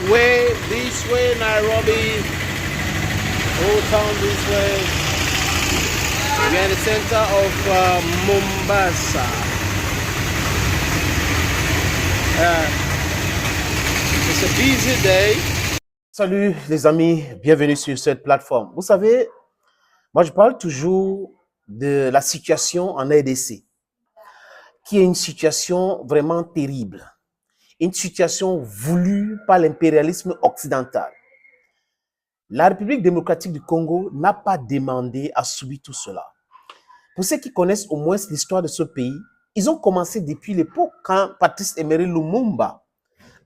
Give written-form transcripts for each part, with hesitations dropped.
this way, Nairobi, Old Town this way. We are in the center of Mombasa. It's a busy day. Salut les amis, bienvenue sur cette plateforme. Vous savez, moi je parle toujours de la situation en RDC, qui est une situation vraiment terrible. Une situation voulue par l'impérialisme occidental. La République démocratique du Congo n'a pas demandé à subir tout cela. Pour ceux qui connaissent au moins l'histoire de ce pays, ils ont commencé depuis l'époque quand Patrice Emery Lumumba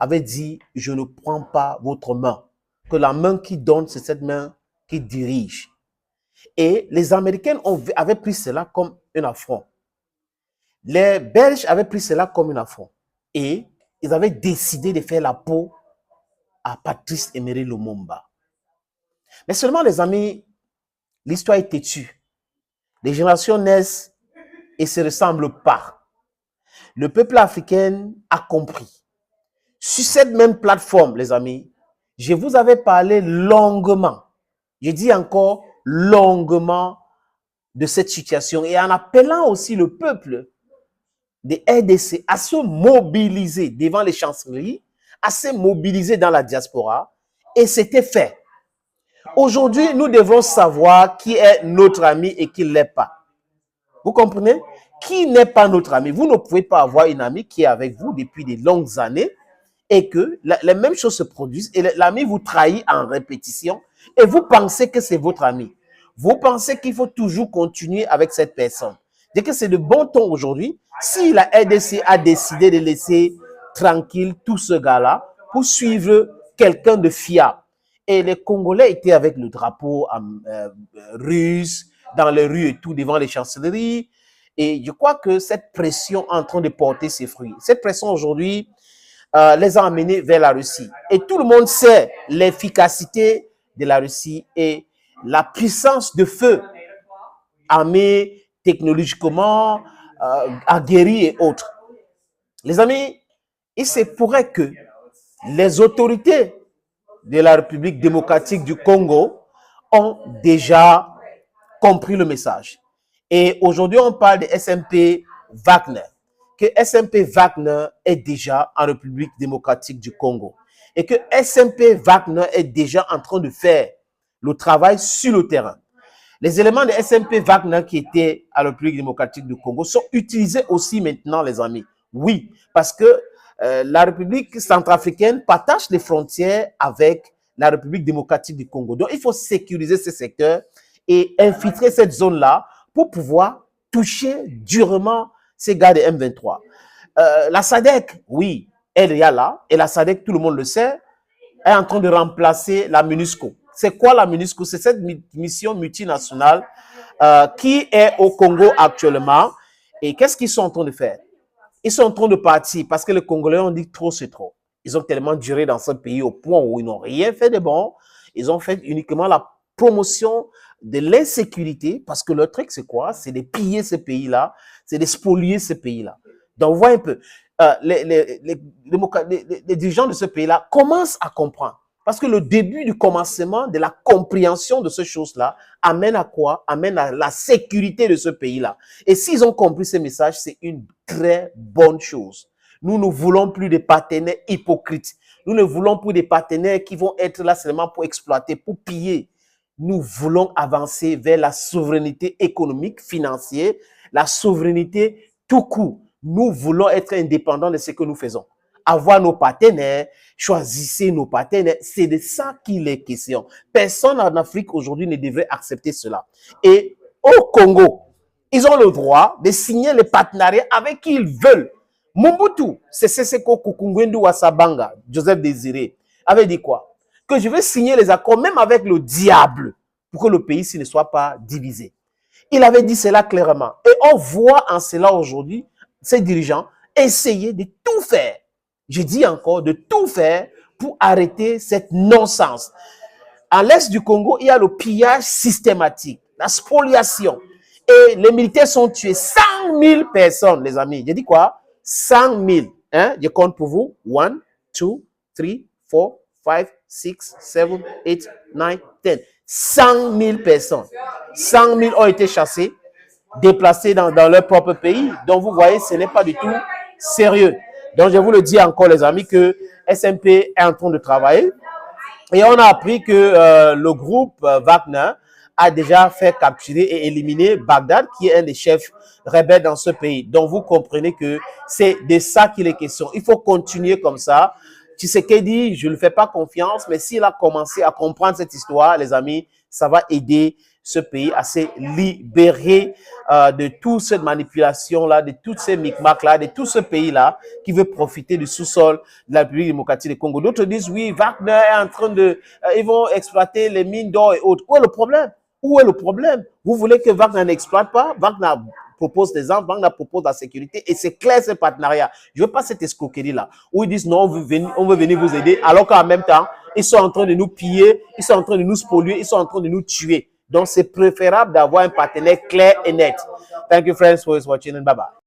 avait dit « Je ne prends pas votre main », que la main qui donne, c'est cette main qui dirige. Et les Américains avaient pris cela comme un affront. Les Belges avaient pris cela comme un affront. Et ils avaient décidé de faire la peau à Patrice Emery Lumumba. Mais seulement, les amis, l'histoire est têtue. Les générations naissent et ne se ressemblent pas. Le peuple africain a compris. Sur cette même plateforme, les amis, je vous avais parlé longuement, je dis encore longuement de cette situation et en appelant aussi le peuple des RDC à se mobiliser devant les chancelleries, à se mobiliser dans la diaspora, et c'était fait. Aujourd'hui, nous devons savoir qui est notre ami et qui ne l'est pas. Vous comprenez? Qui n'est pas notre ami? Vous ne pouvez pas avoir une amie qui est avec vous depuis de longues années et que les mêmes choses se produisent et l'ami vous trahit en répétition et vous pensez que c'est votre ami. Vous pensez qu'il faut toujours continuer avec cette personne. Dès que c'est de bon ton aujourd'hui, si la RDC a décidé de laisser tranquille tout ce gars-là pour suivre quelqu'un de fiable, et les Congolais étaient avec le drapeau russe, dans les rues et tout, devant les chancelleries, et je crois que cette pression est en train de porter ses fruits. Cette pression aujourd'hui les a amenés vers la Russie. Et tout le monde sait l'efficacité de la Russie et la puissance de feu armée, technologiquement, aguerri et autres. Les amis, il se pourrait que les autorités de la République démocratique du Congo ont déjà compris le message. Et aujourd'hui, on parle de SMP Wagner. Que SMP Wagner est déjà en République démocratique du Congo. Et que SMP Wagner est déjà en train de faire le travail sur le terrain. Les éléments de SMP Wagner qui étaient à la République démocratique du Congo sont utilisés aussi maintenant, les amis. Oui, parce que la République centrafricaine partage les frontières avec la République démocratique du Congo. Donc, il faut sécuriser ce secteur et infiltrer cette zone-là pour pouvoir toucher durement ces gars de M23. La SADC, oui, elle est là. Et la SADC, tout le monde le sait, est en train de remplacer la MONUSCO. C'est quoi la MONUSCO? C'est cette mission multinationale qui est au Congo actuellement. Et qu'est-ce qu'ils sont en train de faire? Ils sont en train de partir parce que les Congolais ont dit trop, c'est trop. Ils ont tellement duré dans ce pays au point où ils n'ont rien fait de bon. Ils ont fait uniquement la promotion de l'insécurité parce que le truc, c'est quoi? C'est de piller ce pays-là, c'est de spolier ce pays-là. Donc, voyez un peu, les dirigeants de ce pays-là commencent à comprendre. Parce que le début du commencement de la compréhension de ces choses-là amène à quoi? Amène à la sécurité de ce pays-là. Et s'ils ont compris ce message, c'est une très bonne chose. Nous ne voulons plus de partenaires hypocrites. Nous ne voulons plus de partenaires qui vont être là seulement pour exploiter, pour piller. Nous voulons avancer vers la souveraineté économique, financière, la souveraineté tout court. Nous voulons être indépendants de ce que nous faisons. Avoir nos partenaires, choisissez nos partenaires, c'est de ça qu'il est question. Personne en Afrique aujourd'hui ne devrait accepter cela. Et au Congo, ils ont le droit de signer les partenariats avec qui ils veulent. Mobutu, c'est Seseko Kukungwendu Wasabanga, Joseph Désiré, avait dit quoi? Que je vais signer les accords même avec le diable pour que le pays ne soit pas divisé. Il avait dit cela clairement. Et on voit en cela aujourd'hui ces dirigeants essayer de tout faire. Je dis encore de tout faire pour arrêter cette non-sens. À l'est du Congo, il y a le pillage systématique, la spoliation. Et les militaires sont tués. 100 000 personnes, les amis. Je dis quoi? 100 000. Hein? Je compte pour vous. 1, 2, 3, 4, 5, 6, 7, 8, 9, 10. 100 000 personnes. 100 000 ont été chassés, déplacés dans leur propre pays. Donc, vous voyez, ce n'est pas du tout sérieux. Donc, je vous le dis encore, les amis, que SMP est en train de travailler. Et on a appris que le groupe Wagner a déjà fait capturer et éliminer Bagdad, qui est un des chefs rebelles dans ce pays. Donc, vous comprenez que c'est de ça qu'il est question. Il faut continuer comme ça. Tshisekedi, je ne lui fais pas confiance, mais s'il a commencé à comprendre cette histoire, les amis, ça va aider ce pays à se libérer de toute cette manipulation-là, de toutes ces micmacs-là, de tout ce pays-là qui veut profiter du sous-sol de la République démocratique du Congo. D'autres disent, oui, Wagner est en train de... ils vont exploiter les mines d'or et autres. Où est le problème? Où est le problème? Vous voulez que Wagner n'exploite pas? Wagner propose des armes, Wagner propose la sécurité et c'est clair ce partenariat. Je ne veux pas cette escroquerie-là où ils disent non, on veut venir vous aider alors qu'en même temps, ils sont en train de nous piller, ils sont en train de nous spolier, ils sont en train de nous tuer. Donc, c'est préférable d'avoir un partenaire clair et net. Thank you, friends, for watching and bye-bye.